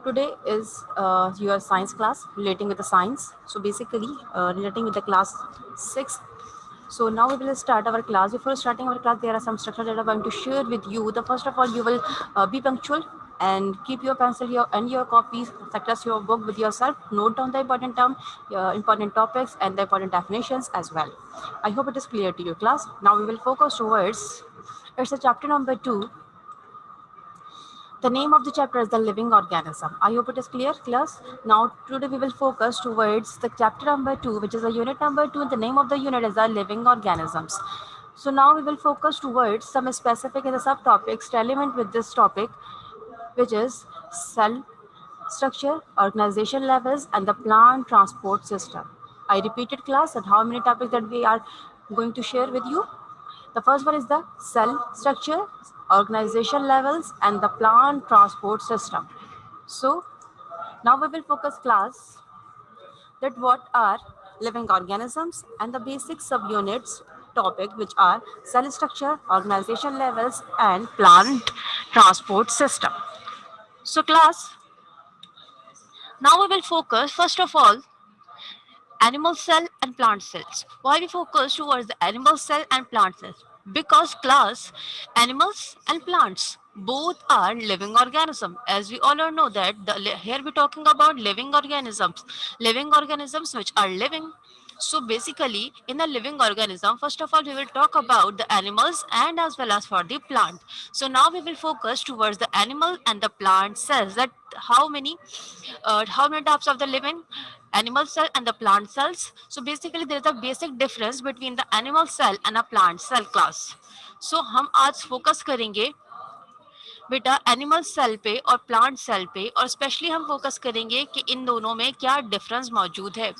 Today is your science class relating with the science. So basically relating with the class 6. So now we will start our class. Before starting our class, there are some structures that I'm going to share with you. The first of all, you will be punctual and keep your pencil and your copies, such as your book with yourself. Note down the important term, important topics, and the important definitions as well. I hope it is clear to you, class. Now we will focus towards. It's a chapter number 2. The name of the chapter is the living organism. I hope it is clear, class. Now, today we will focus towards the chapter number 2, which is the unit number 2. The name of the unit is the living organisms. So now we will focus towards some specific and the subtopics relevant with this topic, which is cell structure, organization levels, and the plant transport system. I repeated, class, and how many topics that we are going to share with you. The first one is the cell structure, organization levels, and the plant transport system. So now we will focus, class, that what are living organisms and the basic subunits topic, which are cell structure, organization levels, and plant transport system. So class, now we will focus first of all animal cell and plant cells. Why we focus towards the animal cell and plant cells? Because class, animals and plants both are living organisms. As we all know that here we're talking about living organisms which are living. So basically, in a living organism, first of all, we will talk about the animals and as well as for the plant. So now we will focus towards the animal and the plant cells. That how many types of the living animal cell and the plant cells. So basically there is a basic difference between the animal cell and a plant cell, class. So हम आज focus करेंगे बेटा animal cell पे और plant cell पे, और specially हम focus करेंगे कि इन दोनों में क्या डिफरेंस मौजूद है.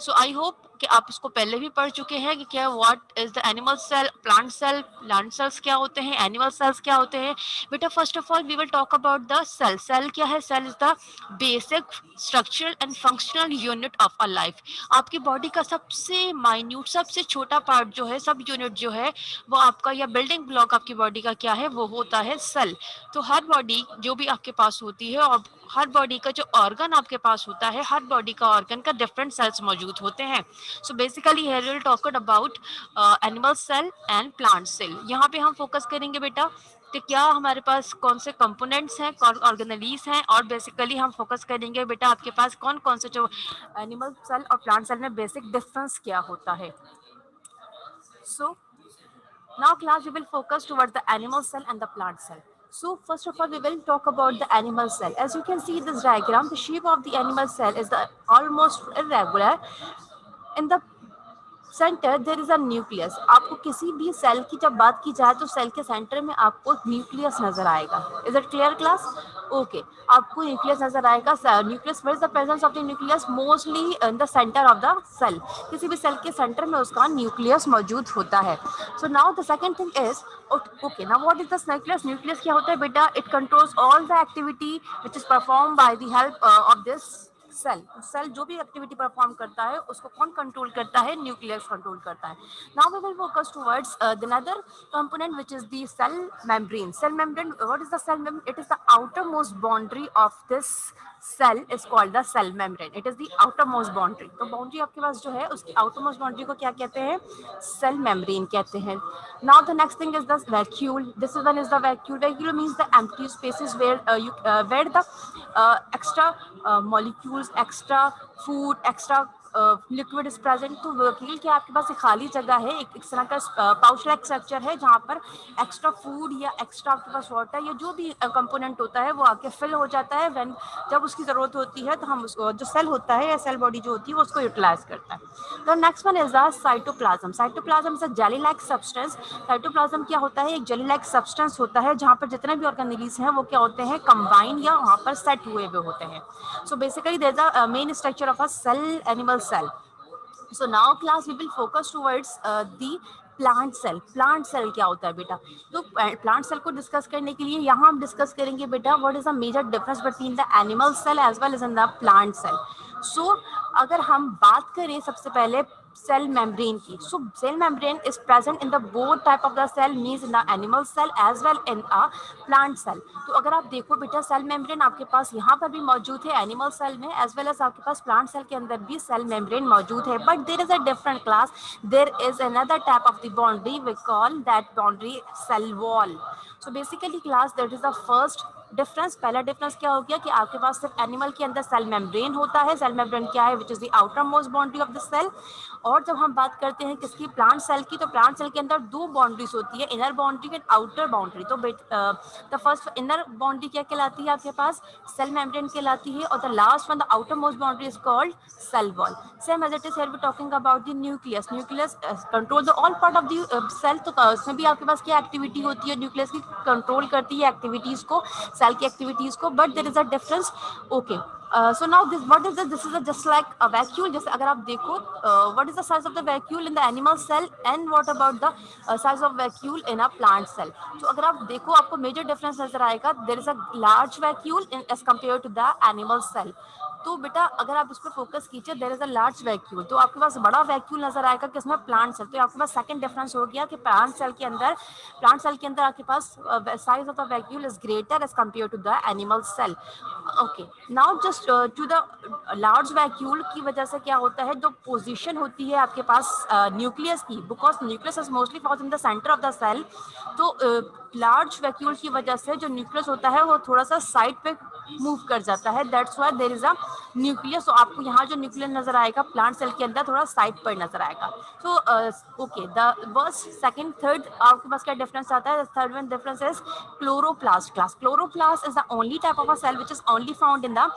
सो आई होप कि आप इसको पहले भी पढ़ चुके हैं कि क्या what is the animal cell, plant cells क्या होते हैं, एनिमल सेल्स क्या होते हैं. बेटा first of all we will talk about the cell. Cell क्या है? Cell is the basic structural and functional unit of a life. आपकी बॉडी का सबसे माइन्यूट, सबसे छोटा पार्ट जो है, सब यूनिट जो है, वो आपका या बिल्डिंग ब्लॉक आपकी बॉडी का क्या है, वो होता है सेल. तो हर बॉडी जो भी आपके पास होती है और हर बॉडी का जो ऑर्गन आपके पास होता है, हर बॉडी का ऑर्गन का डिफरेंट सेल्स मौजूद होते हैं. So basically here will talk about animal cell and plant cell. यहाँ पे हम फोकस करेंगे बेटा कि क्या हमारे पास कौन से कंपोनेंट्स हैं, कौन ऑर्गेनलीज हैं, और बेसिकली हम फोकस करेंगे बेटा आपके पास कौन कौन से जो एनिमल सेल और प्लांट सेल में बेसिक डिफरेंस क्या होता है. सो now class we will focus towards the animal cell and the plant cell. So first of all we will talk about the animal cell. As you can see in this diagram, the shape of the animal cell is almost irregular. In the centre there is a nucleus. आपको किसी भी cell की जब बात की जाए तो cell के सेंटर में आपको न्यूक्लियस नजर आएगा. Is it clear class? Okay, आपको न्यूक्लियस नजर आएगा. Nucleus, where is the presence of the nucleus? Mostly in the centre of the cell. किसी भी सेल के सेंटर में उसका न्यूक्लियस मौजूद होता है. So now the second thing is, okay, now what is the nucleus? Nucleus क्या होता है बेटा? It controls all the activity which is perform by the help of this cell. Cell जो भी एक्टिविटी परफॉर्म करता है उसको कौन कंट्रोल करता है? न्यूक्लियस कंट्रोल करता है. Now we will focus towards the another component which is the cell membrane. Cell membrane, what is the cell membrane? It is the outer most boundary of this cell is called the cell membrane. It is the outer most boundary. तो boundary आपके पास जो है उसकी outer most boundary को क्या कहते हैं? सेल मेम्ब्रेन कहते हैं. Now the next thing is the vacuole. This one is the vacuole. Vacuole means the empty spaces where the extra molecules, extra food, extra liquid is present. तो वकील क्या आपके पास एक खाली जगह है, एक तरह का पाउच लाइक स्ट्रक्चर है जहाँ पर एक्स्ट्रा फूड या एक्स्ट्रा आपके पास वाटर या जो भी कंपोनेंट होता है वो आके फिल हो जाता है. व्हेन जब उसकी ज़रूरत होती है तो हम उसको, जो सेल होता है या सेल बॉडी जो होती है वो उसको यूटिलाइज करता है. तो next one is the cytoplasm. Cytoplasm is a jelly like substance. Cytoplasm क्या होता है? एक जेली लाइक सब्सटेंस होता है जहाँ पर जितने भी ऑर्गेनेल्स हैं वो क्या होते हैं? कंबाइन या वहाँ पर सेट हुए हुए होते हैं. So basically there's a main structure of a cell, animal cell. So now class we will focus towards the plant cell. Plant cell क्या होता है बेटा? तो प्लांट सेल को डिस्कस करने के लिए यहाँ हम डिस्कस करेंगे बेटा what is the major difference between the animal cell as well as in the plant cell. So अगर हम बात करें सबसे पहले cell membrane की. So cell membrane is present in the both type of the cell, means in the animal cell as well in a plant cell. तो अगर आप देखो बेटा सेल मेम्ब्रेन आपके पास यहाँ पर भी मौजूद है एनिमल सेल में, एज वेल एज आपके पास प्लांट सेल के अंदर भी सेल मेम्ब्रेन मौजूद है. But there is a different class, there is another type of the boundary, we call that boundary cell wall. So basically class that is the first difference. पहला difference क्या हो गया कि आपके पास सिर्फ एनिमल के अंदर सेल मेम्ब्रेन होता है. सेल मेम्ब्रेन क्या है? Which is the outer most boundary of the cell. और जब हम बात करते हैं किसकी? प्लांट सेल की, तो प्लांट सेल के अंदर दो बाउंड्रीज होती है, inner boundary and outer boundary. तो द फर्स्ट इनर बाउंड्री क्या कहलाती है आपके पास? सेल मेम्ब्रेन कहलाती है. और the last one, the outer most boundary, is called cell wall. Same as it is here we talking about the nucleus. Nucleus control the all part of the cell. तो उसमें भी आपके पास क्या activity होती है? न्यूक्लियस की control करती है एक्टिविटीज को, सेल की एक्टिविटीज को. But there is a difference. Okay, so now this, what is this? This is just like a vacuole. जैसे अगर आप देखो, what is the size of the vacuole in the animal cell and what about the size of vacuole in a plant cell? तो अगर आप देखो आपको major difference नजर आएगा. There is a large vacuole in as compared to the animal cell. तो बेटा अगर आप उस पर फोकस कीजिए, there is a large vacuole, तो आपके पास बड़ा वैक्यूल नजर आएगा किसमें? Plant cell. तो आपके पास सेकंड डिफरेंस हो गया कि प्लांट सेल के अंदर आपके पास size of the vacuole is greater as compare to the animal cell. Okay, now just to the large vacuole की वजह से क्या होता है? जो पोजीशन होती है आपके पास न्यूक्लियस की, because nucleus is mostly found in the centre of the cell. तो लार्ज वैक्यूल की वजह से जो न्यूक्लियस होता है वो थोड़ा सा साइड पे मूव कर जाता है. That's why there is a nucleus. तो आपको यहाँ जो न्यूक्लियस नजर आएगा प्लांट सेल के अंदर थोड़ा साइड पर नजर आएगा. तो okay, the first second third आपके पास क्या डिफरेंस आता है? Third one difference is chloroplast class. Chloroplast is the only type of a cell which is only found in the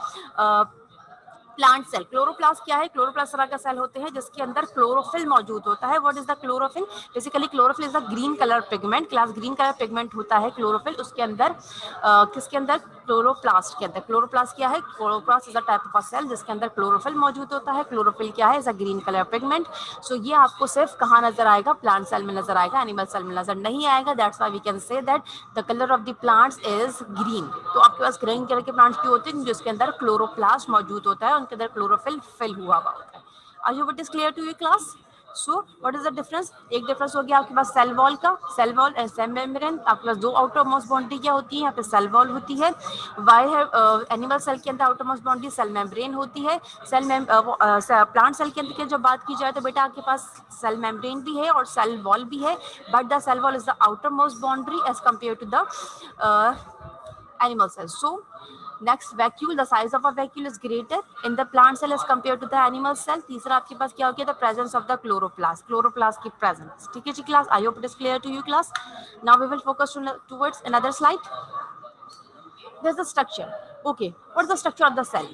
plant cell. Chloroplast क्या है? क्लोरोप्लास्ट तरह का सेल होते हैं जिसके अंदर क्लोरोफिल मौजूद होता है. What is the chlorophyll? Basically chlorophyll is the green colour pigment. Class green colour pigment होता है क्लोरोफिल. उसके अंदर किसके अंदर? क्लोरोप्लास्ट के अंदर. क्लोरोप्लास्ट क्या है? Chloroplast is a type of a cell जिसके अंदर क्लोरोफिल मौजूद होता है. क्लोरोफिल क्या है? Is a green colour pigment. So ये आपको सिर्फ कहाँ नजर आएगा? प्लांट सेल में नजर आएगा, एनिमल सेल में नजर नहीं आएगा. That's why we can say that the colour of the plants is green. तो आपके पास ग्रीन कलर के प्लांट्स क्यों होते हैं? जिसके अंदर क्लोरोप्लास्ट मौजूद होता है, उनके अंदर क्लोरोफिल फिल हुआ होता है. I hope it is clear to you class. So what is the difference? एक डिफरेंस हो गया आपके पास सेल वॉल का. Cell wall and cell membrane. आपके पास दो आउटर मोस्ट बाउंड्री क्या होती है? यहाँ पे सेल वॉल होती है. वाई है एनिमल सेल के अंदर outer most boundary cell membrane होती है. प्लांट सेल के अंदर की जब बात की जाए तो बेटा आपके पास सेल मेम्ब्रेन भी है और सेल वॉल भी है. But the cell wall is the outer most boundary as compare to the animal cells. So next, vacuole. The size of a vacuole is greater in the plant cell as compared to the animal cell. तीसरा आपके पास क्या हो गया? The presence of the chloroplast. Chloroplast की presence. ठीक है जी class. I hope it is clear to you class. Now we will focus towards another slide. There's the structure. Okay, what's the structure of the cell?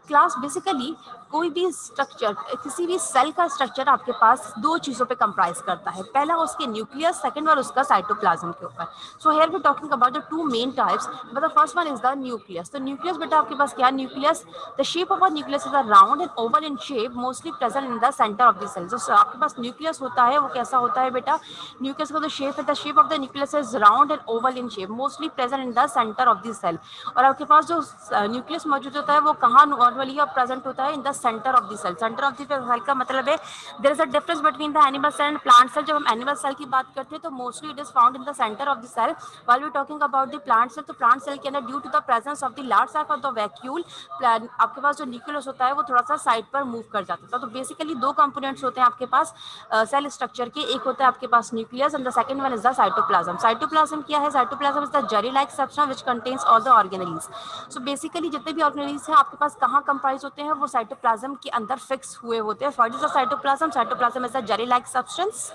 Class basically कोई भी structure, किसी भी cell का structure आपके पास दो चीज़ों पे कंप्राइज करता है. पहला उसके न्यूक्लियस, सेकंड और उसका साइटोप्लाज्म के ऊपर. So here we talking about the two main types. But the first one is the nucleus. तो न्यूक्लियस बेटा आपके पास क्या? Nucleus, the shape of a nucleus is a round and oval in shape, mostly present in the centre of the cell. जो आपके पास nucleus होता है वो कैसा होता है बेटा? न्यूक्लियस का जो शेप है, the shape of the nucleus is round and oval in shape, mostly present in the centre of the cell. और आपके पास जो न्यूक्लियस मौजूद होता है वो कहाँ नॉर्मली प्रेजेंट होता है? In the centre of the cell. Centre of the cell का मतलब है there is a difference between the animal cell and plant cell. जब हम एनिमल सेल की बात करते हैं तो mostly it is found in the centre of the cell. While we talking about the plant cell, तो प्लांट सेल के अंदर due to the presence of the large size of the vacuole, आपके पास जो न्यूक्लियस होता है वो थोड़ा सा साइड पर मूव कर जाता है. तो बेसिकली दो कंपोनेंट्स होते हैं आपके पास सेल स्ट्रक्चर के. एक होता है आपके पास nucleus and the second one is the cytoplasm. Cytoplasm क्या है? Cytoplasm is the jelly like substance which contains all the organelles. So basically जितने भी ऑर्गेनेल्स हैं आपके पास कहाँ कंप्राइज होते हैं? वो साइटोप्लाज्म के अंदर फिक्स हुए होते हैं. What is the cytoplasm? Cytoplasm is the jelly like substance.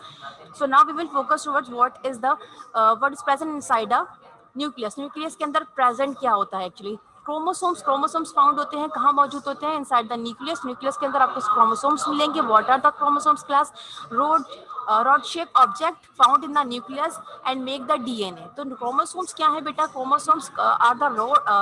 So now we will focus towards what is present inside a nucleus. Nucleus के अंदर प्रेजेंट क्या होता है एक्चुअली? क्रोमोसोम्स. क्रोमोसोम्स फाउंड होते हैं कहाँ मौजूद होते हैं? Inside the nucleus. न्यूक्लियस के अंदर आपको क्रोमोसोम्स मिलेंगे. What are the chromosomes class? Road rod shape object found in the nucleus and make the DNA. तो क्रोमोसोम्स क्या है बेटा? Chromosomes are the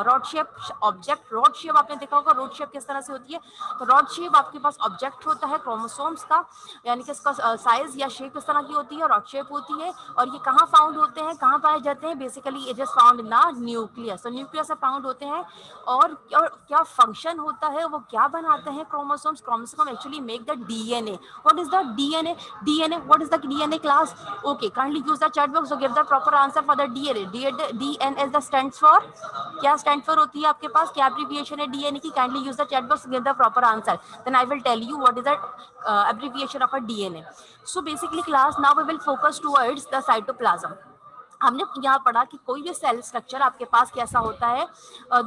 rod shape object. Rod shape आपने देखा होगा, रॉड शेप किस तरह से होती है? तो रॉड शेप आपके पास ऑब्जेक्ट होता है क्रोमोसोम्स का, यानी कि इसका साइज या शेप इस तरह की होती है, रॉड शेप होती है. और ये कहाँ फाउंड होते हैं, कहाँ पाए जाते हैं? Basically it is found in the nucleus. तो न्यूक्लियस से फाउंड होते हैं और क्या फंक्शन होता है, वो क्या बनाते हैं chromosomes. Chromosome actually make the DNA. What is the DNA? DNA, what is the DNA class? Okay, kindly use the chat box to give the proper answer for the DNA. DNA the stands for, क्या stand for होती है आपके पास, क्या abbreviation है DNA की? Kindly use the chat box to give the proper answer, then I will tell you what is the abbreviation of a DNA. So basically class, now we will focus towards the cytoplasm. हमने यहाँ पढ़ा कि कोई भी cell structure आपके पास कैसा होता है,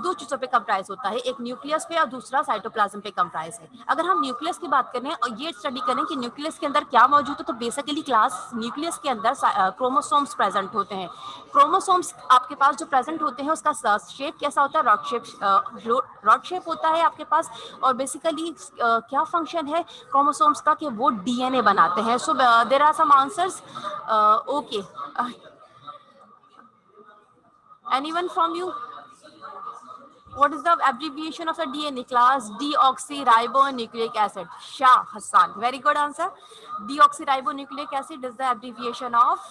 दो चीजों पे कंप्राइज होता है, एक न्यूक्लियस पे और दूसरा साइटोप्लाज्म पे कंप्राइज है. अगर हम न्यूक्लियस की बात करें और ये स्टडी करें कि न्यूक्लियस के अंदर क्या मौजूद है, तो बेसिकली क्लास न्यूक्लियस के अंदर क्रोमोसोम्स प्रेजेंट होते हैं. क्रोमोसोम्स आपके पास जो प्रेजेंट होते हैं उसका शेप कैसा होता है, रॉड शेप होता है आपके पास. और बेसिकली क्या फंक्शन है क्रोमोसोम्स का, कि वो डीएनए बनाते हैं. So there are some answers. Okay, anyone from you? What is the abbreviation of the DNA class? Deoxyribonucleic acid. Shah Hassan. Very good answer. Deoxyribonucleic acid is the abbreviation of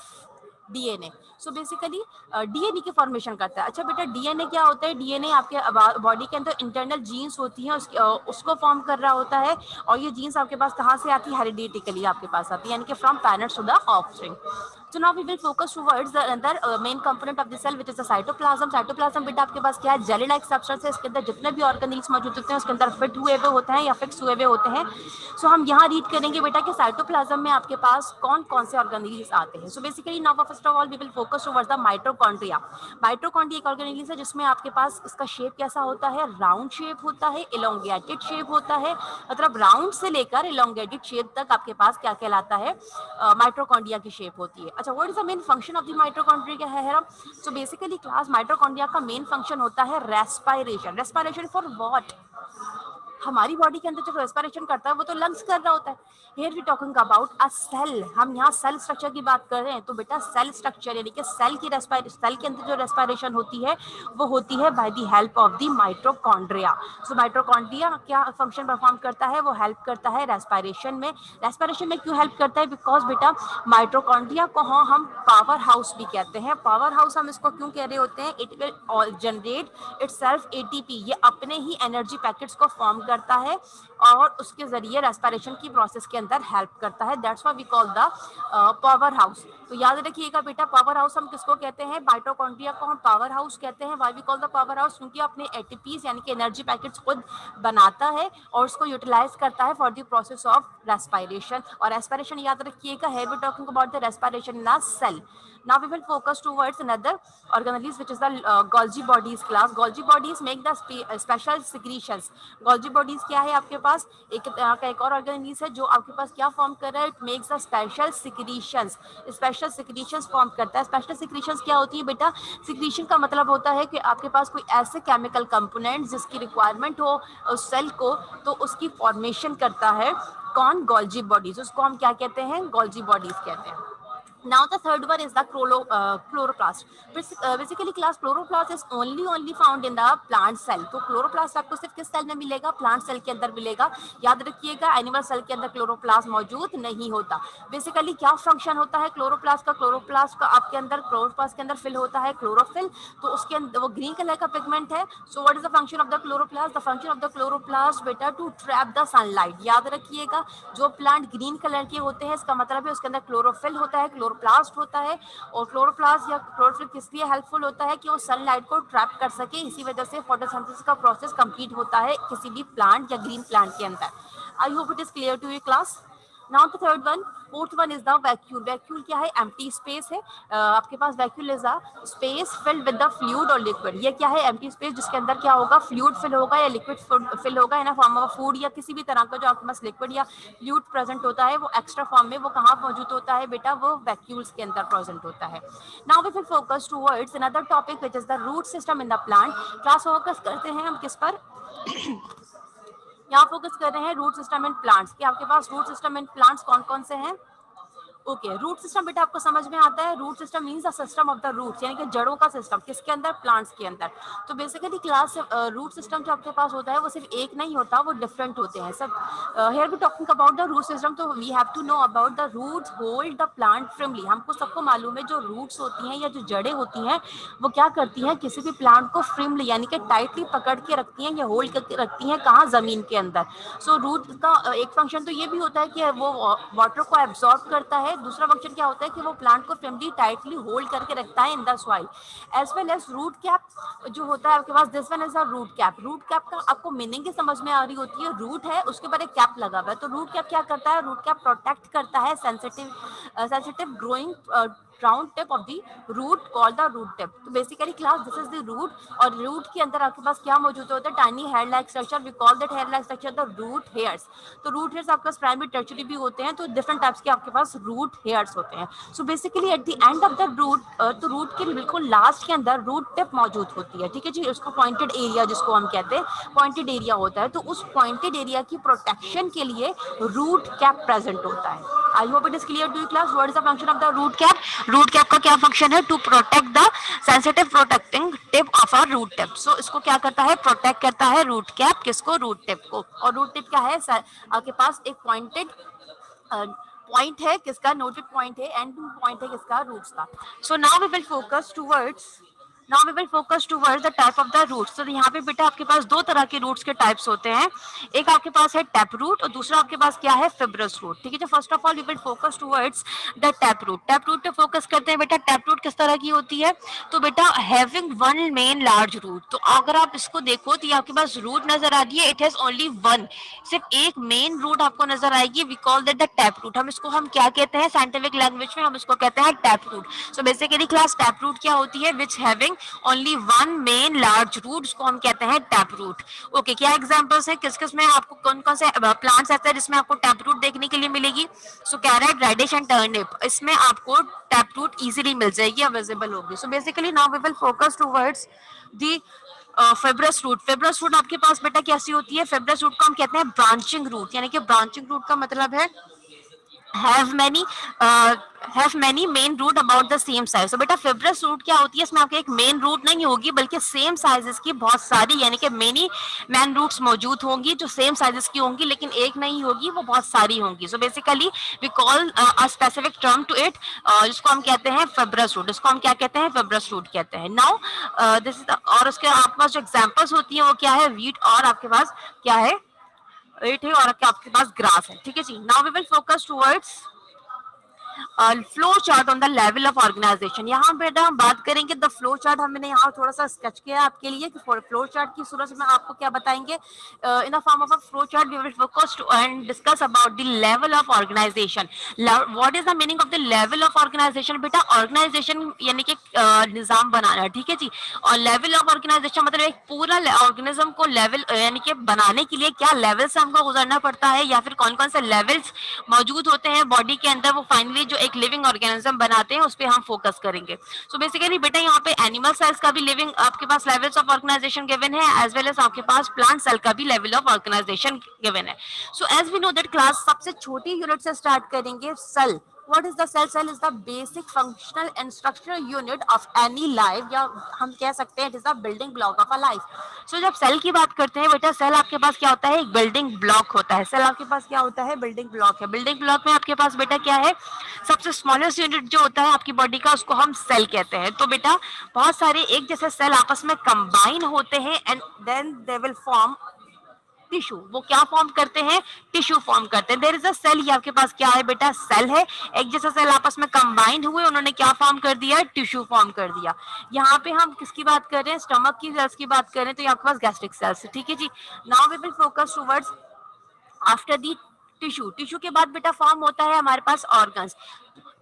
DNA. So basically DNA की formation करता है. अच्छा बेटा, DNA क्या होता है? DNA आपके body के अंदर इंटरनल जीन्स होती हैं, उसको फॉर्म कर रहा होता है. और ये जीन्स आपके पास कहाँ से आती है? हेरिडिटिकली आपके पास आती है, यानी कि from parents to the offspring. So now we will focus towards the another main component of the cell, which is the cytoplasm. cytoplasm बेटा आपके पास क्या है? जेली लाइक सब्सटेंस है. इसके अंदर जितने भी ऑर्गेनेल्स मौजूद होते हैं उसके अंदर फिट हुए हुए होते हैं या फिक्स हुए हुए होते हैं. सो हम यहाँ रीड करेंगे बेटा कि साइटोप्लाज्म में आपके पास कौन कौन से ऑर्गेनेल्स आते हैं. So basically now first of all we will focus towards the mitochondria. Mitochondria एक ऑर्गेनेल्स है जिसमें आपके पास इसका शेप कैसा होता है? राउंड शेप होता है, इलोंगेटेड शेप होता है. मतलब राउंड से लेकर इलोंगेटेड शेप तक आपके पास क्या कहलाता है? माइटोकॉन्ड्रिया की शेप होती है. अच्छा, what is the main function of the mitochondria है? सो बेसिकली क्लास माइटोकॉन्ड्रिया का मेन फंक्शन होता है रेस्पिरेशन. Respiration for what? हमारी बॉडी के अंदर जो रेस्पिरेशन करता है वो तो लंग्स कर रहा होता है. Here we talking about a cell. हम यहाँ सेल स्ट्रक्चर की बात कर रहे हैं. तो बेटा सेल स्ट्रक्चर यानी कि सेल के अंदर जो रेस्पिरेशन होती है वो होती है by the help of the mitochondria. So mitochondria क्या फंक्शन परफॉर्म करता है? वो हेल्प करता है रेस्पिरेशन में. रेस्पिरेशन में क्यों हेल्प करता है? बिकॉज बेटा माइटोकॉन्ड्रिया को हम पावर हाउस भी कहते हैं. पावर हाउस हम इसको क्यों कह रहे होते हैं? It will generate itself ATP. ये अपने ही एनर्जी पैकेट्स को फॉर्म करता है और उसके जरिए रेस्पिरेशन की प्रोसेस के अंदर हेल्प करता है. That's why we call the power house. तो याद रखिएगा बेटा, पावर हाउस हम किसको कहते हैं? माइटोकॉन्ड्रिया को हम पावर हाउस कहते हैं. Why we call the power house? क्योंकि अपने एटीपीज यानी कि एनर्जी पैकेट्स खुद बनाता है और उसको यूटिलाइज करता है for the process of respiration. और रेस्पिरेशन याद रखिएगा, है we talking about the respiration in a cell. Now we will focus towards another organelles, which is the Golgi bodies class. Golgi bodies make the special secretions. Golgi bodies क्या है आपके पास? एक और organelles है जो आपके पास क्या फॉर्म कर रहा है? It makes the special secretions. Special secretions form करता है. स्पेशल सिक्रीशंस क्या होती है बेटा? सिक्रीशन का मतलब होता है कि आपके पास कोई ऐसे केमिकल कंपोनेंट जिसकी रिक्वायरमेंट हो उस सेल को, तो उसकी फॉर्मेशन करता है कौन? Golgi bodies. उसको हम क्या कहते हैं? गोल्जी बॉडीज कहते हैं. Now the third one is the chloroplast. Basically class chloroplast is only found in the plant cell. तो chloroplast आपको सिर्फ किस सेल में मिलेगा? प्लांट सेल के अंदर मिलेगा. याद रखिएगा एनिमल सेल के अंदर क्लोरोप्लास्ट मौजूद नहीं होता. बेसिकली क्या फंक्शन होता है क्लोरोप्लास्ट का? क्लोरोप्लास्ट का आपके अंदर क्लोरोप्लास्ट के अंदर फिल होता है क्लोरोफिल. तो उसके अंदर वो ग्रीन कलर का पिगमेंट है. सो what is the function of the chloroplast? The function of the chloroplast बेटा टू ट्रैप द सनलाइट. याद रखिएगा जो प्लांट ग्रीन कलर के होते हैं इसका मतलब है उसके अंदर क्लोरोफिल होता है, क्लोरोप्लास्ट होता है. और क्लोरोप्लास्ट या क्लोरोफिल किस लिए हेल्पफुल होता है? कि वो सनलाइट को ट्रैप कर सके. इसी वजह से फोटोसिंथेसिस का प्रोसेस कंप्लीट होता है किसी भी प्लांट या ग्रीन प्लांट के अंदर. I hope it is clear to you class. Now the third one, fourth one is the vacuole. Vacuole क्या है? एम्प्टी स्पेस है. आपके पास vacuole is a space filled with the fluid और liquid. ये क्या है? एम्प्टी स्पेस जिसके अंदर क्या होगा? फ्लूइड फिल होगा या लिक्विड फिल होगा इन फॉर्म ऑफ फूड या किसी भी तरह का जो आपके पास लिक्विड या फ्लूइड प्रेजेंट होता है वो एक्स्ट्रा फॉर्म में वो कहाँ मौजूद होता है बेटा? वो वैक्यूल्स के अंदर प्रेजेंट होता है. Now we will focus towards another topic which is the root system in the plant. Class focus करते हैं हम किस पर? यहाँ फोकस कर रहे हैं रूट सिस्टम इन प्लांट्स. कि आपके पास रूट सिस्टम इन प्लांट्स कौन कौन से हैं? ओके, रूट सिस्टम बेटा आपको समझ में आता है। Root system means the system of the roots, यानी कि जड़ों का सिस्टम, किसके अंदर, प्लांट्स के अंदर। तो बेसिकली क्लास रूट सिस्टम जो आपके पास होता है वो सिर्फ एक नहीं होता, वो डिफरेंट होते हैं सब। Here we talking about the root system, तो we have to know about the roots hold the plant firmly. हमको सबको मालूम है जो रूट्स होती हैं या जो जड़ें होती हैं वो क्या करती हैं, किसी भी प्लांट को फ्रेमली यानी कि टाइटली पकड़ के रखती हैं या होल्ड करके रखती हैं, कहाँ, जमीन के अंदर। सो रूट का एक फंक्शन तो ये भी होता है कि वो वाटर को एब्जॉर्ब करता है, दूसरा फंक्शन क्या होता है कि वो प्लांट को फैमिली टाइटली होल्ड करके रखता है in the soil. As well as root cap जो होता है आपके पास, this one is a root cap. Root cap का आपको मीनिंग ही समझ में आ रही होती है, रूट है उसके ऊपर एक कैप लगा हुआ है, तो रूट कैप क्या करता है, रूट कैप प्रोटेक्ट करता है sensitive growing round tip of the root called the root tip. तो basically class this is the root, और रूट के अंदर आपके पास क्या मौजूद होता है, tiny hair like structure, we call that hair like structure the root hairs. तो रूट हेयर्स आपके पास प्राइमरी टर्शियरी भी होते हैं, तो डिफरेंट टाइप्स के आपके पास रूट हेयर्स होते हैं। So basically at the end of the root, तो रूट के बिल्कुल लास्ट के अंदर रूट टिप मौजूद होती है, ठीक है जी। उसको पॉइंटेड एरिया जिसको हम कहते हैं, पॉइंटेड एरिया होता है, तो उस पॉइंटेड एरिया की प्रोटेक्शन के लिए रूट कैप प्रेजेंट होता है। I hope it is clear to you class, what is the function of the root cap. Root cap का क्या फंक्शन है, to protect the sensitive protecting tip of a root tip. So इसको क्या करता है, protect करता है root cap, किसको, रूट टिप को। और रूट टिप क्या है, आपके पास एक पॉइंटेड पॉइंट है, किसका, नोटेड पॉइंट है, एंड पॉइंट है किसका, रूट्स का। So now we will focus towards, the type of the roots. तो यहाँ पे बेटा आपके पास दो तरह के रूट्स के टाइप्स होते हैं, एक आपके पास है टैप रूट और दूसरा आपके पास क्या है, फिब्रस रूट, ठीक है। तो first of all we will focus towards the tap root. Tap root पे फोकस करते हैं बेटा। टैप रूट किस तरह की होती है, तो बेटा having one main large root. तो अगर आप इसको देखो तो ये आपके पास रूट नजर आ रही है, इट हैज ओनली वन, सिर्फ एक मेन रूट आपको नजर आएगी, we call that the tap root. हम क्या कहते हैं साइंटिफिक लैंग्वेज में, हम इसको कहते हैं tap root. So basically class tap root क्या होती है, which having only one main large root, उसको हम कहते हैं टैप रूट। ओके, क्या एग्जांपल्स हैं, किस किस में आपको कौन कौन से प्लांट्स ऐसे हैं जिसमें आपको टैप रूट देखने के लिए मिलेगी। So carrot, radish and turnip, इसमें आपको टैप रूट इजीली मिल जाएगी, अवेलेबल होगी। So basically now we will focus towards the fibrous root. Fibrous root आपके पास बेटा कैसी होती है, फेब्रस रूट को हम कहते हैं ब्रांचिंग रूट, यानी कि ब्रांचिंग रूट का मतलब है have many uh, have many main root about the same size। तो बेटा फिब्रस रूट क्या होती है, इसमें आपके एक मेन रूट नहीं होगी बल्कि सेम साइजेस की बहुत सारी, यानी कि मेनी मैन रूट्स मौजूद होंगी जो सेम साइजेस की होंगी, लेकिन एक नहीं होगी, वो बहुत सारी होंगी। So basically we call a specific term to it, जिसको हम कहते हैं फिब्रस रूट। इसको हम क्या कहते हैं, फिब्रस रूट कहते हैं। नाउ दिस इज, और उसके आपके पास जो एग्जांपल्स होती हैं वो क्या है, वीट, और आपके पास क्या है, वेट है, और आपके पास ग्रास है, ठीक है जी। Now we will focus towards flow chart on the level of organization. यहाँ बेटा हम बात करेंगे द फ्लो चार्ट, हमने यहाँ थोड़ा सा स्केच किया आपके लिए कि फ्लो चार्ट की सूरत में आपको क्या बताएंगे, in the form of a flow chart we will focus and discuss about the level of organisation. What is the meaning of the level of organisation, बेटा ऑर्गेनाइजेशन यानी कि निजाम बनाना, ठीक है जी। और लेवल ऑफ ऑर्गेनाइजेशन मतलब एक पूरा ऑर्गेनिज्म को लेवल यानी कि बनाने के लिए क्या लेवल से हमको गुजरना पड़ता है, या फिर कौन कौन से लेवल्स मौजूद होते हैं बॉडी के अंदर, वो फाइनली जो एक लिविंग ऑर्गेनिज्म बनाते हैं उस पर हम फोकस करेंगे। सो बेसिकली बेटा यहाँ पे एनिमल सेल्स का भी लिविंग आपके पास लेवल्स ऑफ ऑर्गेनाइजेशन गिवन है, एज वेल एज आपके पास प्लांट सेल का भी लेवल ऑफ ऑर्गेनाइजेशन गिवन है। So as we know that class सबसे छोटी यूनिट से स्टार्ट करेंगे, cell. What is the cell? Cell is the basic functional and structural unit of any life, या हम कह सकते हैं it is the building block of a life। So जब सेल की बात करते हैं बेटा, सेल आपके पास क्या होता है, एक बिल्डिंग ब्लॉक होता है। सेल आपके पास क्या होता है, बिल्डिंग ब्लॉक है। बिल्डिंग ब्लॉक में आपके पास बेटा क्या है, सबसे स्मॉलेस्ट यूनिट जो होता है आपकी बॉडी का, उसको हम सेल कहते हैं। तो बेटा बहुत सारे एक जैसे सेल आपस में कंबाइन होते हैं and then they will form tissue. वो क्या फॉर्म करते हैं, टिश्यू फॉर्म करते हैं। देयर इज अ सेल, ये आपके पास क्या है बेटा, सेल है। एक जैसा सेल आपस में कंबाइंड हुए, उन्होंने क्या फॉर्म कर दिया, टिश्यू फॉर्म कर दिया। यहाँ पे हम किसकी बात कर रहे हैं, स्टमक की सेल्स की बात कर रहे हैं, तो ये आपके पास गैस्ट्रिक सेल्स, ठीक है जी। Now we will focus towards after the tissue. Tissue के बाद बेटा फॉर्म होता है हमारे पास ऑर्गन्स।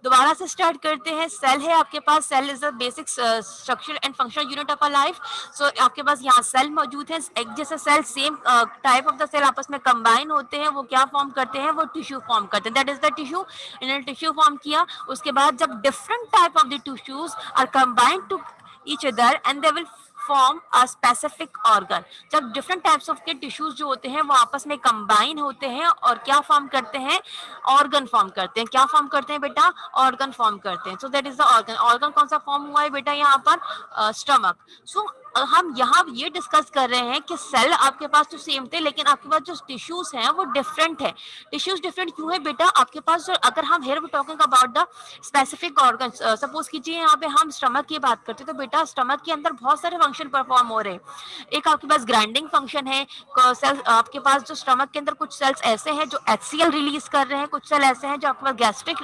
दोबारा से स्टार्ट करते हैं, सेल है आपके पास, cell is the basic structure and functional unit of a life. So आपके पास यहाँ सेल मौजूद है, एक जैसे cell same type of the cell आपस में कंबाइन होते हैं, वो क्या फॉर्म करते हैं, वो टिश्यू फॉर्म करते हैं, दैट इज द टिश्यू। इन्होंने टिश्यू फॉर्म किया, उसके बाद जब different type of the tissues are combined to each other and they will form a specific organ. जब डिफरेंट टाइप्स ऑफ के टिश्यूज जो होते हैं वो आपस में कंबाइन होते हैं और क्या फॉर्म करते हैं, ऑर्गन फॉर्म करते हैं। क्या फॉर्म करते हैं बेटा, ऑर्गन फॉर्म करते हैं। So that is the organ. Organ कौन सा फॉर्म हुआ है बेटा यहाँ पर, स्टमक। सो हम यहाँ ये डिस्कस कर रहे हैं कि सेल आपके पास तो सेम थे लेकिन आपके पास जो टिश्यूज हैं वो डिफरेंट है। टिश्यूज डिफरेंट क्यों है बेटा, आपके पास जो, अगर हम here talking about the specific organ, suppose कीजिए यहाँ पे हम स्टमक की बात करते हैं तो बेटा स्टमक के अंदर बहुत सारे फंक्शन परफॉर्म हो रहे हैं। एक आपके पास ग्राइंडिंग फंक्शन है, सेल आपके पास जो स्टमक के अंदर कुछ सेल्स ऐसे हैं जो HCl रिलीज कर रहे हैं, कुछ सेल ऐसे हैं जो आपके पास गैस्ट्रिक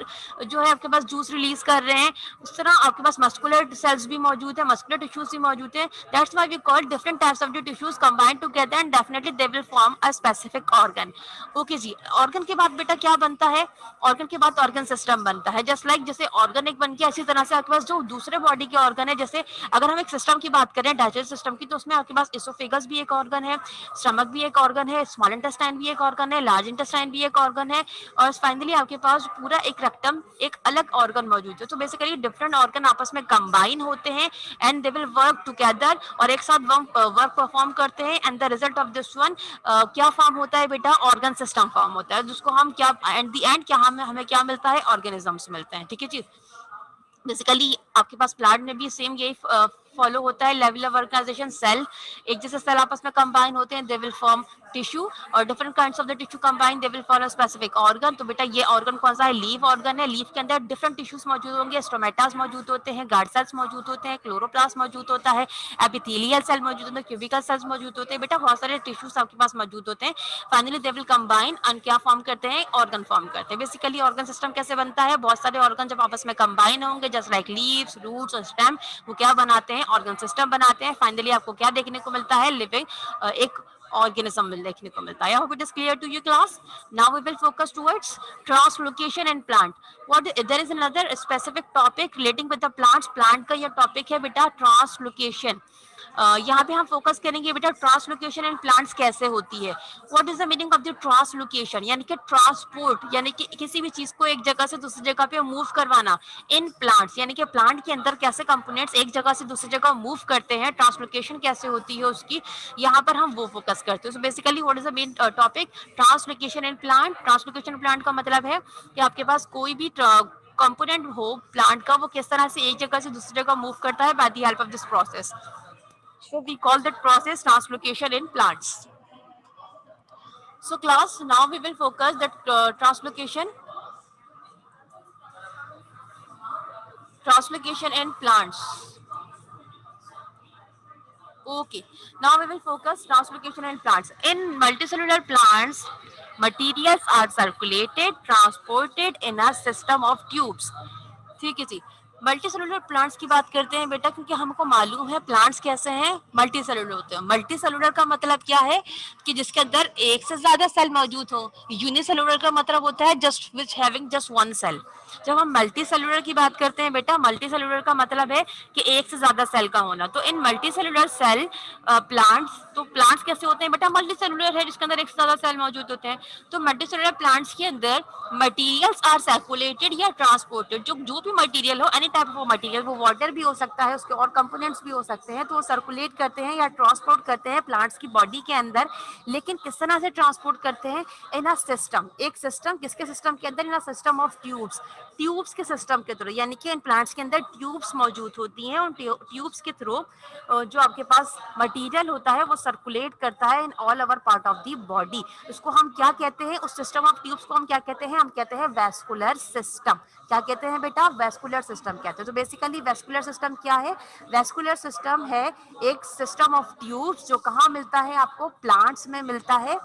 जो है आपके पास जूस रिलीज कर रहे हैं। उस तरह आपके पास मस्कुलर सेल्स भी मौजूद है, मस्कुलर टिश्यूज भी मौजूद है। That's why we call different types of the tissues combined together and definitely they will form a specific organ. Okay जी, ऑर्गन के बाद बेटा क्या बनता है, ऑर्गन के बाद ऑर्गन सिस्टम बनता है। जस्ट लाइक जैसे ऑर्गन एक बन गया, इसी तरह से आपके पास जो दूसरे बॉडी के ऑर्गन है, जैसे अगर हम एक सिस्टम की बात करें डाइजेस्ट सिस्टम की, तो उसमें आपके पास इसोफेगस भी एक ऑर्गन है, स्टमक भी एक ऑर्गन है, स्मॉल इंटेस्टाइन भी एक ऑर्गन है, लार्ज इंटेस्टाइन भी एक ऑर्गन है, और फाइनली आपके पास पूरा एक रेक्टम एक अलग ऑर्गन मौजूद है। तो बेसिकली डिफरेंट ऑर्गन आपस में कंबाइन होते हैं and they will work together, और एक साथ वर्क परफॉर्म करते हैं and the result of this one क्या फॉर्म होता है बेटा, ऑर्गन सिस्टम फॉर्म होता है, जिसको हम क्या एट द एंड क्या हमें क्या मिलता है, ऑर्गेनिजम्स मिलते हैं। ठीक है जी। बेसिकली आपके पास प्लांट में भी सेम यही फॉलो होता है, लेवल ऑफ ऑर्गेनाइजेशन। सेल एक जैसे सेल आपस में कंबाइन होते हैं, दे विल फॉर्म टिश्यू, और different kinds of the tissue combine they will form a specific organ. तो बेटा ये ऑर्गन कौन सा है, लीफ ऑर्गन है। लीफ के अंदर डिफरेंट टिश्यूज मौजूद होंगे, स्टोमेटास मौजूद होते हैं, गार्ड सेल्स मौजूद होते हैं, क्लोरोप्लास्ट मौजूद होता है, एपिथेलियल सेल मौजूद होते हैं, क्यूबिकल सेल्स मौजूद होते हैं। बेटा बहुत सारे टिश्यूज आपके पास मौजूद होते हैं। Finally they will combine and क्या फॉर्म करते हैं, ऑर्गन फॉर्म करते हैं। बेसिकली ऑर्गन सिस्टम कैसे बनता है, बहुत सारे ऑर्गन जब आपस में कंबाइन होंगे जस्ट लाइक लीव्स, रूट्स और स्टेम, वो क्या बनाते हैं, ऑर्गन सिस्टम बनाते हैं। फाइनली आपको क्या देखने को मिलता है, लिविंग एक organism देखने को मिलता है। I hope it is clear to you class. Now we will focus towards translocation and plant. What there is another specific topic relating with the plants. Plant का ये topic है बेटा translocation. यहाँ पे हम फोकस करेंगे बेटा ट्रांसलोकेशन एंड प्लांट्स कैसे होती है। What is the meaning of the translocation, यानी कि ट्रांसपोर्ट, यानी कि किसी भी चीज को एक जगह से दूसरी जगह पे मूव करवाना। इन प्लांट्स यानी कि प्लांट के अंदर कैसे कंपोनेंट्स एक जगह से दूसरी जगह मूव करते हैं, ट्रांसलोकेशन कैसे होती है उसकी, यहाँ पर हम वो फोकस करते हैं। So basically what is the main topic, translocation in plant. Translocation plant का मतलब है कि आपके पास कोई भी कंपोनेंट हो प्लांट का, वो किस तरह से एक जगह से दूसरी जगह मूव करता है by the help of this process. So we call that process translocation in plants. So class, now we will focus that translocation in plants. Okay, now we will focus translocation in plants. In multicellular plants, materials are circulated, transported in a system of tubes. ठीक है जी। Multi cellular plants की बात करते हैं बेटा, क्योंकि हमको मालूम है प्लांट्स कैसे हैं, मल्टी सेलुलर होते हैं। मल्टी सेलुलर का मतलब क्या है कि जिसके अंदर एक से ज्यादा सेल मौजूद हो। यूनिसेलुलर का मतलब होता है just which having just one cell. जब हम मल्टी सेलुलर की बात करते हैं बेटा, मल्टी सेलुलर का मतलब है कि एक से ज्यादा सेल का होना। तो इन मल्टी सेलुलर सेल प्लांट्स, तो प्लांट्स कैसे होते हैं बेटा, मल्टी सेलुलर है जिसके अंदर एक से ज्यादा सेल मौजूद होते हैं। तो मल्टी सेलुलर प्लांट्स के अंदर मटीरियल्स आर सर्कुलेटेड या ट्रांसपोर्टेड, जो भी मटीरियल हो, एनी टाइप ऑफ मटीरियल, वो वाटर भी हो सकता है, उसके और कंपोनेंट्स भी हो सकते हैं, तो वो सर्कुलेट करते हैं या ट्रांसपोर्ट करते हैं प्लांट्स की बॉडी के अंदर। लेकिन किस तरह से ट्रांसपोर्ट करते हैं, इन अ सिस्टम, एक सिस्टम, किसके सिस्टम के अंदर, in a system of tubes, tubes के सिस्टम के थ्रू। यानी कि इन प्लांट्स के अंदर ट्यूब्स मौजूद होती हैं, उन ट्यूब्स के थ्रू जो आपके पास मटीरियल होता है वो सर्कुलेट करता है in all over part of the body. इसको हम क्या कहते हैं, उस सिस्टम ऑफ ट्यूब्स को हम क्या कहते हैं, हम कहते हैं वेस्कुलर सिस्टम। क्या कहते हैं बेटा, वेस्कुलर सिस्टम कहते हैं। तो बेसिकली वेस्कुलर सिस्टम क्या है, वेस्कुलर सिस्टम है एक सिस्टम ऑफ ट्यूब्स जो कहाँ मिलता है, आपको प्लांट्स में मिलता है।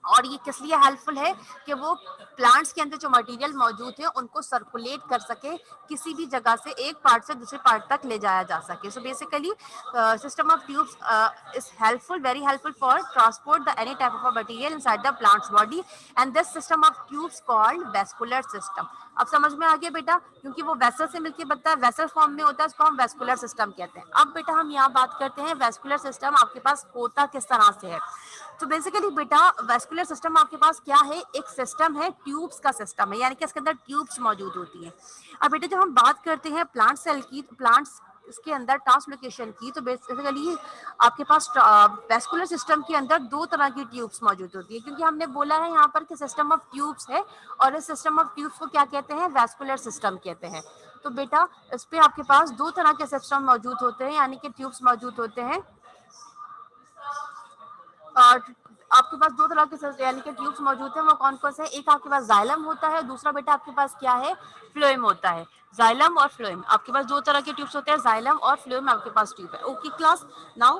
और ये किस लिए हेल्पफुल है कि वो प्लांट्स के अंदर जो मटेरियल मौजूद है उनको सर्कुलेट कर सके, किसी भी जगह से एक पार्ट से दूसरे पार्ट तक ले जाया जा सके। So basically system of tubes is helpful, very helpful for transport the any type of material inside the plants body, and this system of tubes called vascular system. अब समझ में आ गया बेटा, क्योंकि वो वेसल से मिलकर बनता है, वेसल फॉर्म में होता है, उसको हम वेस्कुलर सिस्टम कहते हैं। अब बेटा हम यहाँ बात करते हैं वेस्कुलर सिस्टम आपके पास होता किस तरह से है। तो बेसिकली बेटा वेस्कुलर सिस्टम आपके पास क्या है, एक सिस्टम है, ट्यूब्स का सिस्टम है, यानी कि इसके अंदर ट्यूब्स मौजूद होती हैं। अब बेटा जब हम बात करते हैं प्लांट सेल की, प्लांट्स इसके अंदर ट्रांसलोकेशन की, तो बेसिकली आपके पास वेस्कुलर सिस्टम के अंदर दो तरह की ट्यूब्स मौजूद होती है, क्योंकि हमने बोला है यहाँ पर कि सिस्टम ऑफ ट्यूब्स है, और इस सिस्टम ऑफ ट्यूब्स को क्या कहते हैं, वेस्कुलर सिस्टम कहते हैं। तो बेटा इस पे आपके पास दो तरह के सिस्टम मौजूद होते हैं, यानी कि ट्यूब्स मौजूद होते हैं। और आपके पास दो तरह के यानी कि ट्यूब्स मौजूद हैं, वो कौन कौन से हैं? एक आपके पास जाइलम होता है, दूसरा बेटा आपके पास क्या है, फ्लोएम होता है। जाइलम और फ्लोएम, आपके पास दो तरह के ट्यूब्स होते हैं, जाइलम और फ्लोएम आपके पास ट्यूब है। ओके क्लास, नाउ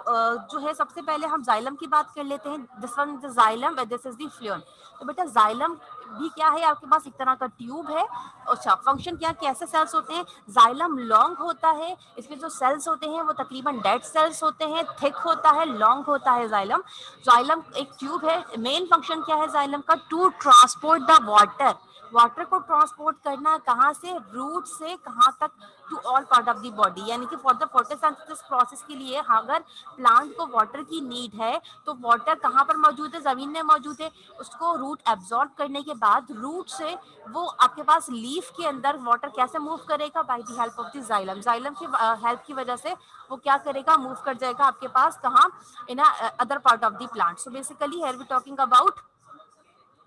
जो है सबसे पहले हम जाइलम की बात कर लेते हैं। This one is xylem, this is the phloem. तो बेटा जाइलम भी क्या है, आपके पास एक तरह का ट्यूब है। अच्छा, फंक्शन क्या, कैसे सेल्स होते हैं? जाइलम लॉन्ग होता है, इसमें जो सेल्स होते हैं वो तकरीबन डेड सेल्स होते हैं, थिक होता है, लॉन्ग होता है जाइलम। जाइलम एक ट्यूब है। मेन फंक्शन क्या है जाइलम का? To transport the water. Water को ट्रांसपोर्ट करना कहाँ से, रूट से कहाँ तक, to all part of the body. यानी कि फॉर द फोटोसिंथेसिस प्रोसेस के लिए अगर प्लांट को वाटर की नीड है, तो वाटर कहाँ पर मौजूद है, जमीन में मौजूद है। उसको रूट एब्जॉर्ब करने के बाद रूट से वो आपके पास लीफ के अंदर वाटर कैसे मूव करेगा, bye the help of the xylem. Xylem की हेल्प की वजह से वो क्या करेगा, मूव कर जाएगा आपके पास कहाँ, in other part of the plant. So basically here we talking about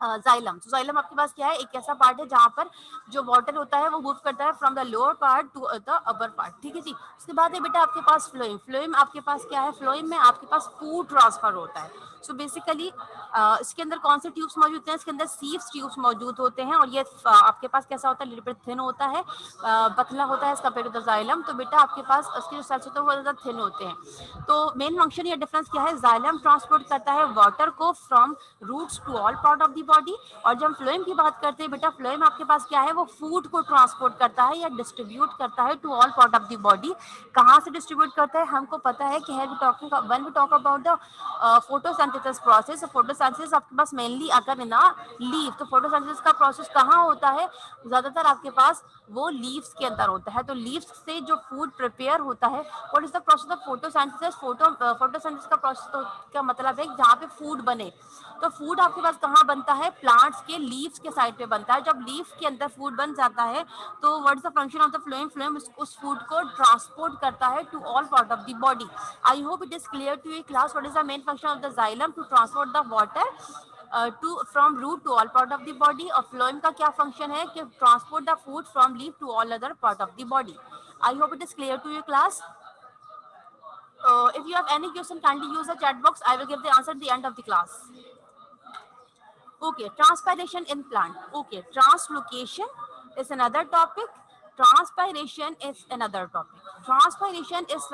xylem. तो जाइलम आपके पास क्या है, एक ऐसा पार्ट है जहां पर जो वाटर होता है वो मूव करता है from the lower part two the upper part, ठीक है जी। उसके बाद है बेटा आपके पास फ्लोएम। फ्लोएम आपके पास क्या है, फ्लोएम में आपके पास फूड ट्रांसफर होता है। सो बेसिकली इसके अंदर कौन से ट्यूब्स मौजूद होते हैं, इसके अंदर सीव्स ट्यूब्स मौजूद होते हैं, और ये आपके पास कैसा होता है, लिटिल बिट थिन होता है, पतला होता है as compare to the xylem. तो बेटा आपके पास इसके जो सेल्स होते हैं वो ज्यादा थिन होते हैं। तो मेन फंक्शन या डिफरेंस क्या है, जाइलम ट्रांसपोर्ट करता है वाटर को from roots to all part of the body, और जब हम फ्लोएम की बात करते हैं बेटा, फ्लोएम आपके पास क्या है, वो फूड को ट्रांसपोर्ट करता है या डिस्ट्रीब्यूट करता है to all part of the body. कहाँ से डिस्ट्रीब्यूट करता है, हमको पता है कि when we talk about the photosynthesis process, photosynthesis आपके पास मेनली अगर इन लीफ, तो फोटोसिंथेसिस का प्रोसेस कहाँ होता है, ज्यादातर आपके पास वो लीव्स के अंदर होता है। तो लीव्स से जो फूड प्रिपेयर होता है, what is the process of photosynthesis, photosynthesis का प्रोसेस का मतलब है जहाँ पे फूड बने। तो फूड आपके पास कहाँ बनता है, प्लांट्स के लीव्स के साइड पे बनता है। जब लीफ के अंदर फूड बन जाता है, तो what is the function of the phloem, phloem उस फूड को ट्रांसपोर्ट करता है to all part of the body. I hope it is clear to you class, what is the main function of the xylem, to transport the water to from root to all part of the body. और phloem का क्या function है कि transport the food from leaf to all other part of the body. I hope it is clear to you class. If you have any question, kindly use the chat box. I will give the answer at the end of the class. Okay, transpiration in plant. Okay, translocation is another topic. Transpiration is another topic. Transpiration is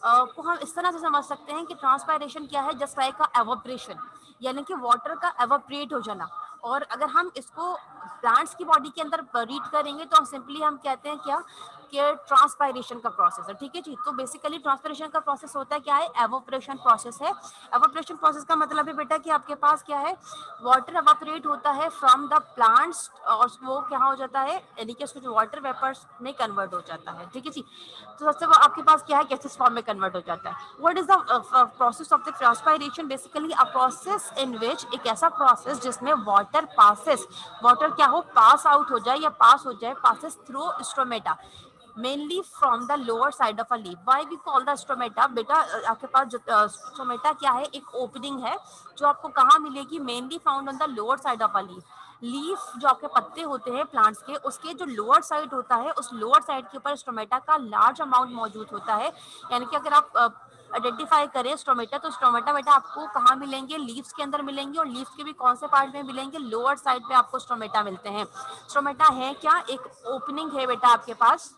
को हम इस तरह से समझ सकते हैं कि transpiration क्या है, जस्ट लाइक एवोपरेशन, यानी कि वाटर का एवोपरेट हो जाना। और अगर हम इसको प्लांट्स की बॉडी के अंदर रीड करेंगे तो हम सिंपली हम कहते हैं क्या, कि ट्रांसपायरेशन का प्रोसेस है, ठीक है जी। तो बेसिकली ट्रांसपायरेशन का प्रोसेस होता है क्या है, एवोपरेशन प्रोसेस है। एवोपरेशन प्रोसेस का मतलब है बेटा कि आपके पास क्या है, वाटर एवापोरेट होता है फ्रॉम द प्लांट्स, और वो क्या हो जाता है, यानी कि उसको जो वाटर वेपर्स में कन्वर्ट हो जाता है, ठीक है जी। तो सबसे वो आपके पास क्या है, गैसेस फॉर्म में कन्वर्ट हो जाता है। What is the process of the transpiration, basically a process in which, एक ऐसा प्रोसेस जिसमें वाटर पासिस, वाटर क्या हो, पास आउट हो जाए या पास हो जाए, passes through stomata, mainly from the lower side of a leaf. Why we call the stomata, बेटा आपके पास जो स्ट्रोमेटा क्या है, एक ओपनिंग है जो आपको कहाँ मिलेगी, mainly found on the lower side of a leaf. Leaf जो आपके पत्ते होते हैं प्लांट्स के, उसके जो लोअर साइड होता है, उस लोअर साइड के ऊपर स्ट्रोमेटा का लार्ज अमाउंट मौजूद होता है। यानी कि अगर आप आइडेंटिफाई करें स्ट्रोमेटा, तो स्ट्रोमेटा बेटा आपको कहाँ मिलेंगे, लीव्स के अंदर मिलेंगे, और लीव्स के भी कौन से पार्ट में मिलेंगे, लोअर साइड पे आपको स्ट्रोमेटा मिलते हैं। स्ट्रोमेटा है क्या, एक ओपनिंग है बेटा आपके पास,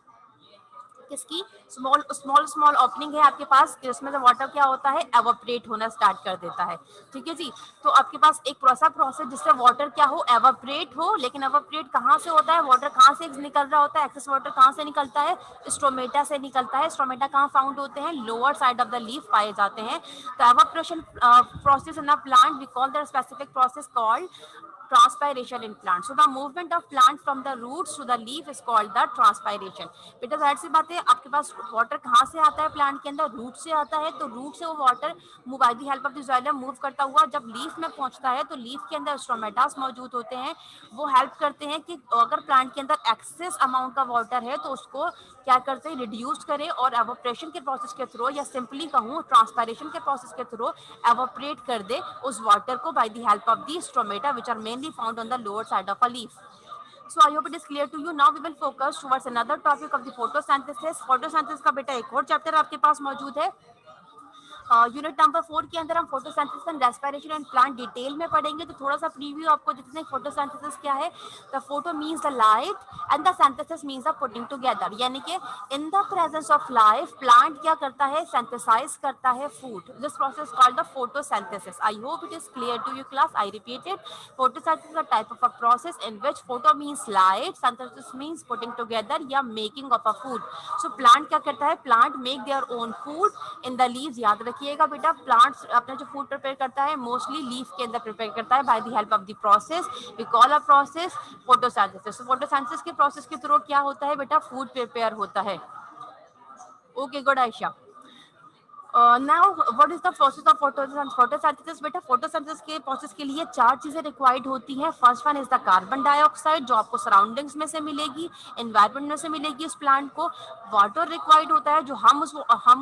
किसकी, स्मॉल स्मॉल स्मॉल ओपनिंग है आपके पास, जिसमें से वाटर क्या होता है, एवापोरेट होना स्टार्ट कर देता है, ठीक है जी। तो आपके पास एक ऐसा प्रोसेस जिससे वाटर क्या हो, एवापोरेट हो, लेकिन एवापोरेट कहाँ से होता है, वाटर कहाँ से निकल रहा होता है, एक्सेस वाटर कहाँ से निकलता है, स्ट्रोमेटा से निकलता है। स्ट्रोमेटा कहाँ फाउंड होते हैं, lower side of the leaf पाए जाते हैं। तो evaporation process in a plant we call the specific process called transpiration in plant. So the movement of plant from the roots to the leaf is called the transpiration. बेटा जाहिर सी बात है, आपके पास water कहाँ से आता है प्लांट के अंदर? रूट से आता है. तो रूट से वो water bye the help of the xylem move करता हुआ जब लीफ में पहुंचता है, तो लीफ के अंदर स्ट्रोमेटास मौजूद होते हैं. वो हेल्प करते हैं कि अगर प्लांट के अंदर एक्सेस अमाउंट का वाटर है तो उसको क्या करते हैं, रिड्यूस करें और एवोपरेशन के प्रोसेस के थ्रू, या सिंपली कहूँ ट्रांसपायरेशन के प्रोसेस के थ्रू एवोपरेट कर दे उस वाटर को by the help of the stomata which are mainly found on the lower side of a leaf. So I hope it is clear to you. Now we will focus towards another topic of the photosynthesis. Photosynthesis का बेटा एक और chapter आपके पास मौजूद है. Unit number 4 के अंदर हम photosynthesis and respiration and plant detail में पढ़ेंगे. तो थोड़ा सा प्रीव्यू आपको जितने फोटोसिंथेसिस क्या है. The photo means the light and the synthesis means the putting together. यानी कि in the presence of life plant क्या करता है, सिंथेसाइज करता है food. This process called the photosynthesis. I hope it is clear to you class. I repeat it. Photosynthesis is a type of a process in which photo means light, synthesis means putting together या making of a food. So plant क्या करता है, plant make their own food in the leaves. याद रखिएगा बेटा, plants अपना जो food prepare करता है mostly leaf के अंदर prepare करता है by the help of the process. We call a process photosynthesis. So photosynthesis के process के through क्या होता है बेटा, food prepare होता है. Okay, good Aisha. Now what is the process of photosynthesis. बेटा फोटोसिंथेसिस के प्रोसेस के लिए चार चीजें रिक्वायर्ड होती हैं. First one is the carbon dioxide, जो आपको सराउंडिंग्स में से मिलेगी, एनवायरनमेंट में से मिलेगी इस प्लांट को. वाटर रिक्वायर्ड होता है जो हम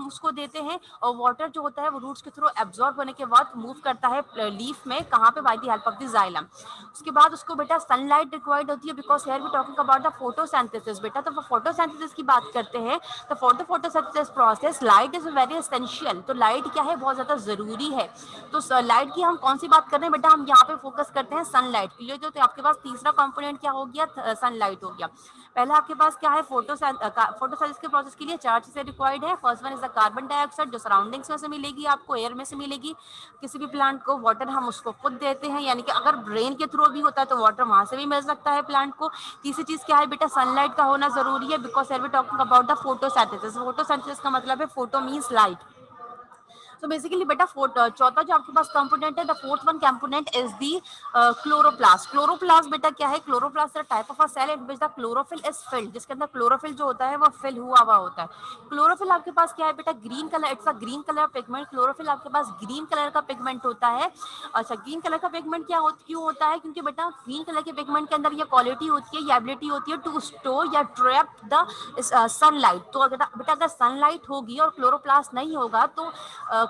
उसको देते हैं, और वाटर जो होता है वो रूट्स के थ्रू एब्जॉर्ब होने के बाद मूव करता है लीफ में, कहाँ पे, by the help of the xylem. उसके बाद उसको बेटा सनलाइट रिक्वायर्ड होती है, because here we talking about the photosynthesis. बेटा तो फोटोसिंथेसिस की बात करते हैं तो for the photosynthesis process light is very essential. तो लाइट क्या है, बहुत ज्यादा जरूरी है. तो लाइट की हम कौन सी बात कर रहे हैं बेटा, हम यहाँ पे फोकस करते हैं सनलाइट के लिए. तो आपके पास तीसरा कंपोनेंट क्या हो गया, सनलाइट हो गया. पहले आपके पास क्या है, फोटोसिंथेसिस के प्रोसेस के लिए चार चीजें रिक्वायर्ड है. First one is the carbon dioxide, जो सराउंडिंग्स में से मिलेगी आपको, एयर में से मिलेगी. किसी भी प्लांट को वाटर हम उसको खुद देते हैं, यानी कि अगर ब्रेन के थ्रू भी होता है तो वाटर वहां से भी मिल सकता है प्लांट को. तीसरी चीज क्या है बेटा, सनलाइट का होना जरूरी है, because we talking about the photosynthesis. Photosynthesis का मतलब है फोटो मींस लाइट. तो बेसिकली बेटा चौथा जो आपके पास कंपोनेंट है, the fourth one component is the chloroplast. Chloroplast बेटा क्या है, chloroplast type of a cell in which the chlorophyll is filled. जिसके अंदर क्लोरोफिल जो होता है वो फिल हुआ होता है. क्लोरोफिल आपके पास क्या है बेटा, green colour, it's a green colour pigment. Chlorophyll आपके पास ग्रीन कलर का पिगमेंट होता है. अच्छा, ग्रीन कलर का पिगमेंट क्यों होता है, क्योंकि बेटा ग्रीन कलर के पिगमेंट के अंदर ये क्वालिटी होती है, ये एबिलिटी होती है टू स्टोर या ट्रैप द सनलाइट. तो बेटा अगर सनलाइट होगी और क्लोरोप्लास्ट नहीं होगा तो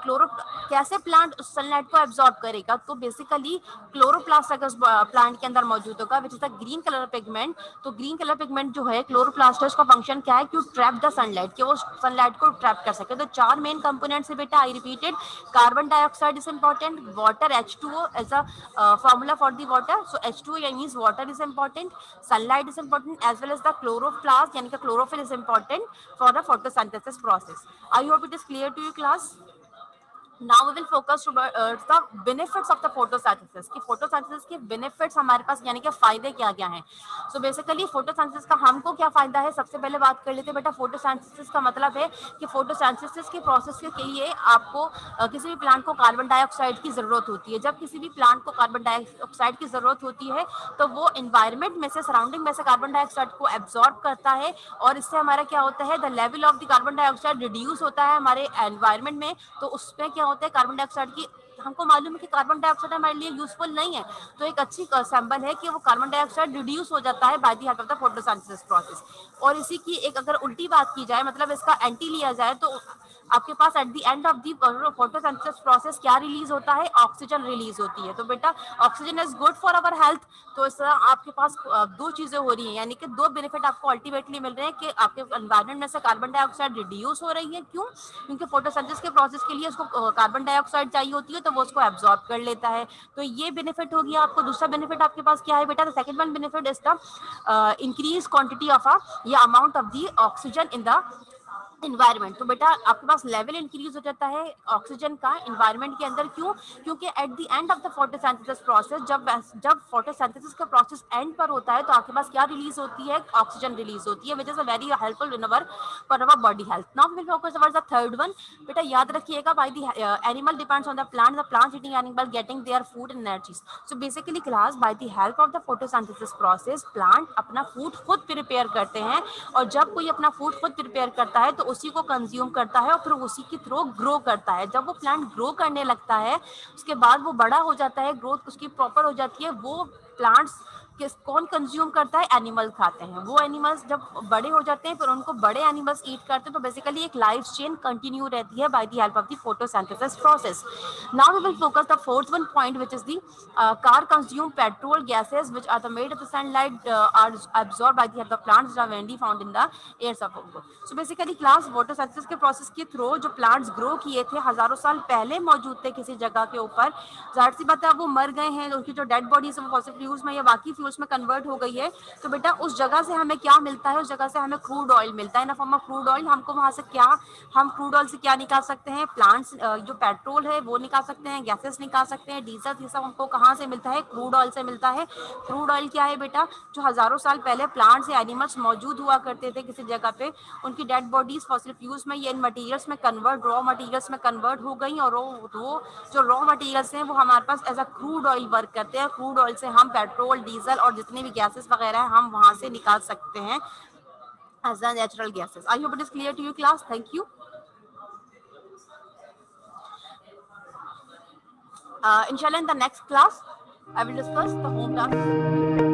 क्लोरो कैसे प्लांट उस सनलाइट को एब्जॉर्ब करेगा. तो बेसिकली क्लोरोप्लास्ट अगर प्लांट के अंदर मौजूद होगा विच is the green colour pigment. तो ग्रीन कलर पिगमेंट जो है क्लोरोप्लास्ट है, उसका फंक्शन क्या है, कि ट्रैप द सनलाइट, कि वो सनलाइट को ट्रैप कर सके. तो चार मेन कंपोनेंट्स है बेटा, I repeated. Carbon dioxide is important, water H2O as a formula for the water. So H2O means water is important, sunlight is important, as well as the chloroplast यानी कि chlorophyll is important for the photosynthesis process. I hope it is clear to you class. Now we will focus the benefits of the photosynthesis. कि photosynthesis के benefits हमारे पास यानी कि फायदे क्या क्या हैं. सो बेसिकली फोटोसिंथेसिस का हमको क्या फायदा है, सबसे पहले बात कर लेते हैं बेटा. फोटोसिंथेसिस का मतलब है कि फोटोसिंथेसिस के प्रोसेस के लिए आपको किसी भी प्लांट को कार्बन डाइऑक्साइड की जरूरत होती है. जब किसी भी प्लांट को कार्बन डाइऑक्साइड की जरूरत होती है तो वो इन्वायरमेंट में से, सराउंडिंग में से कार्बन डाइऑक्साइड को एब्जॉर्ब करता है, और इससे हमारा क्या होता है, the level of the carbon dioxide reduce होता है हमारे एनवायरमेंट में. तो उसमें क्या होता है, कार्बन डाइऑक्साइड की, हमको मालूम है कि कार्बन डाइऑक्साइड हमारे लिए यूजफुल नहीं है, तो एक अच्छी सैंपल है कि वो कार्बन डाइऑक्साइड रिड्यूस हो जाता है by the help of the photosynthesis process. और इसी की एक अगर उल्टी बात की जाए, मतलब इसका एंटी लिया जाए, तो आपके पास at the end of the photosynthesis process क्या रिलीज होता है, ऑक्सीजन रिलीज होती है. तो बेटा oxygen is good for our health. तो इस तरह आपके पास दो चीजें हो रही हैं, यानी कि दो बेनिफिट आपको अल्टीमेटली मिल रहे हैं, कि आपके एनवायरमेंट में से कार्बन डाइऑक्साइड रिड्यूस हो रही है. क्यों, क्योंकि फोटोसिंथेसिस के प्रोसेस के लिए उसको कार्बन डाइऑक्साइड चाहिए होती है, तो वो उसको एब्जॉर्ब कर लेता है. तो ये बेनिफिट हो गया आपको. दूसरा बेनिफिट आपके पास क्या है बेटा, the second one benefit is the increase quantity of या amount of the oxygen in the environment. तो बेटा आपके पास लेवल इंक्रीज हो जाता है ऑक्सीजन का इन्वायरमेंट के अंदर। क्यों? क्योंकि eight the end of the photosynthesis process, जब फोटोसिंथेसिस का प्रोसेस एंड पर होता है तो आपके पास क्या रिलीज होती है? ऑक्सीजन रिलीज होती है, which is a very helpful in our for our body health. Now we will focus our the third one. बेटा याद रखिएगा, by the animal depends on the plant eating animal getting their food and energies. So basically class, by the help of the photosynthesis process plant अपना food खुद prepare करते हैं, और जब कोई अपना फूड खुद प्रिपेयर करता है तो उसी को कंज्यूम करता है और फिर उसी के थ्रू ग्रो करता है। जब वो प्लांट ग्रो करने लगता है, उसके बाद वो बड़ा हो जाता है, ग्रोथ उसकी प्रॉपर हो जाती है, वो प्लांट्स किस कौन कंज्यूम करता है? एनिमल खाते हैं। वो एनिमल्स जब बड़े हो जाते हैं फिर उनको बड़े एनिमल्स ईट करते हैं। तो बेसिकली एक लाइफ चेन कंटिन्यू रहती है by the help of the photosynthesis process. Now we will focus the fourth one point, which is the car consume petrol gases which are the made of the sunlight are absorbed by the plants that are mainly found in the air of Congo. So basically class, photosynthesis के process के through जो plants grow किए थे हजारों साल पहले मौजूद थे किसी जगह के ऊपर, जाहिर सी बात है वो मर गए हैं, उनकी जो डेड बॉडीज है वो फॉसिल फ्यूल्स में या बाकी फ्यूल्स में कन्वर्ट हो गई है। तो बेटा उस जगह से हमें क्या मिलता है? उस जगह से हमें क्रूड ऑयल मिलता है, in form of crude oil. हमको वहां से क्या, हम क्रूड ऑयल से क्या निकाल सकते हैं? प्लांट्स जो पेट्रोल है वो निकाल सकते हैं, गैसेस निकाल सकते हैं, डीजल, ये सब हमको कहाँ से मिलता है? क्रूड ऑयल से मिलता है। क्रूड ऑयल क्या है बेटा? जो हजारों साल पहले प्लांट्स या एनिमल्स मौजूद हुआ करते थे किसी जगह पे, उनकी डेड बॉडीज फॉसिल फ्यूल्स में या इन मटेरियल्स में कन्वर्ट, रॉ मटेरियल्स में कन्वर्ट हो गई, और वो जो रॉ मटेरियल्स हैं वो हमारे पास as a crude oil work करते हैं। क्रूड ऑयल से हम पेट्रोल, डीजल और जितने भी गैसेस वगैरह हैं हम वहां से निकाल सकते हैं as a natural gases. I hope it is clear to you class. Thank you. Inshallah, in the next class, I will discuss the home task.